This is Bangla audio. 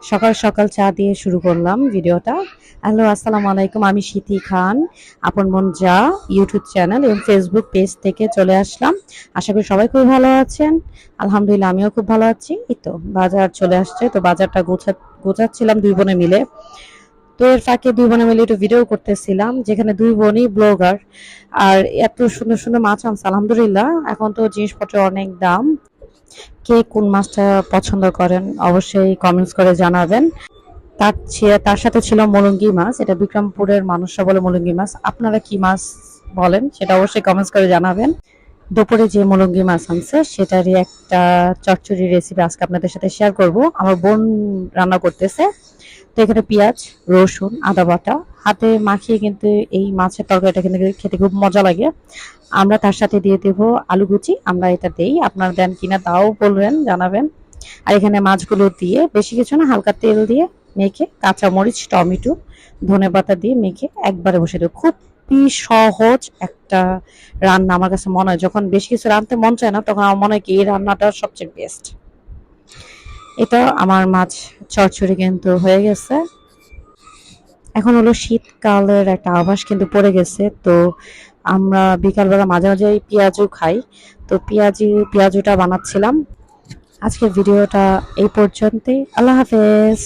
সকাল সকাল চা দিয়ে শুরু করলাম ভিডিওটা। হ্যালো, আসসালামু আলাইকুম। আমি সিথি খান, আপন মন যা ইউটিউব চ্যানেল এবং ফেসবুক পেজ থেকে চলে আসলাম। আশা করি সবাই খুব ভালো আছেন। আলহামদুলিল্লাহ, আমিও খুব ভালো আছি। এই তো বাজার চলে আসছে, তো বাজারটা গোছাচ্ছিলাম দুই বোনে মিলে। তো এর ফাঁকে দুই বোনে মিলে একটু ভিডিও করতেছিলাম, যেখানে দুই বোনই ব্লগার। আর এত সুন্দর সুন্দর মাছ আনছে আলহামদুলিল্লাহ। এখন তো জিনিসপত্র অনেক দাম। কে কোন মাছটা পছন্দ করেন অবশ্যই কমেন্টস করে জানাবেন। তার সাথে ছিল মুলুঙ্গি মাছ। এটা বিক্রমপুরের মানুষরা বলে মুলুঙ্গি মাছ। আপনারা কি মাছ বলেন সেটা অবশ্যই কমেন্টস করে জানাবেন। দুপুরে যে মুলুঙ্গি মাছ আনছে সেটারই একটা চচ্চড়ি রেসিপি আজকে আপনাদের সাথে শেয়ার করব। আমার বোন রান্না করতেছে। তো এখানে পেঁয়াজ, রসুন, আদা বাটা হাতে মাখিয়ে কিন্তু এই মাছের তরকারিটা কিন্তু খেতে খুব মজা লাগে। আমরা তার সাথে দিয়ে দেব আলু কুচি। আমরা এটা দেই, আপনারা দেন কিনা তাও বলবেন, জানাবেন। আর এখানে মাছগুলো দিয়ে বেশি কিছু না, হালকা তেল দিয়ে মেখে কাঁচামরিচ, টমেটো, ধনেপাতা দিয়ে মেখে একবারে বসে দেবো। খুবই সহজ একটা রান্না আমার কাছে মনে হয়। যখন বেশি কিছু রাঁধতে মন চায় না, তখন আমার মনে হয় কি এই রান্নাটা সবচেয়ে বেস্ট। এটা আমার মাছ চচ্চড়ি কিন্তু হয়ে গেছে। এখন হলো শীতকালের একটা আভাস কিন্তু পড়ে গেছে। তো আমরা বিকালবেলা মাঝে মাঝে পেঁয়াজু খাই। তো পেঁয়াজুটা বানাচ্ছিলাম। আজকের ভিডিওটা এই পর্যন্তই। আল্লাহ হাফেজ।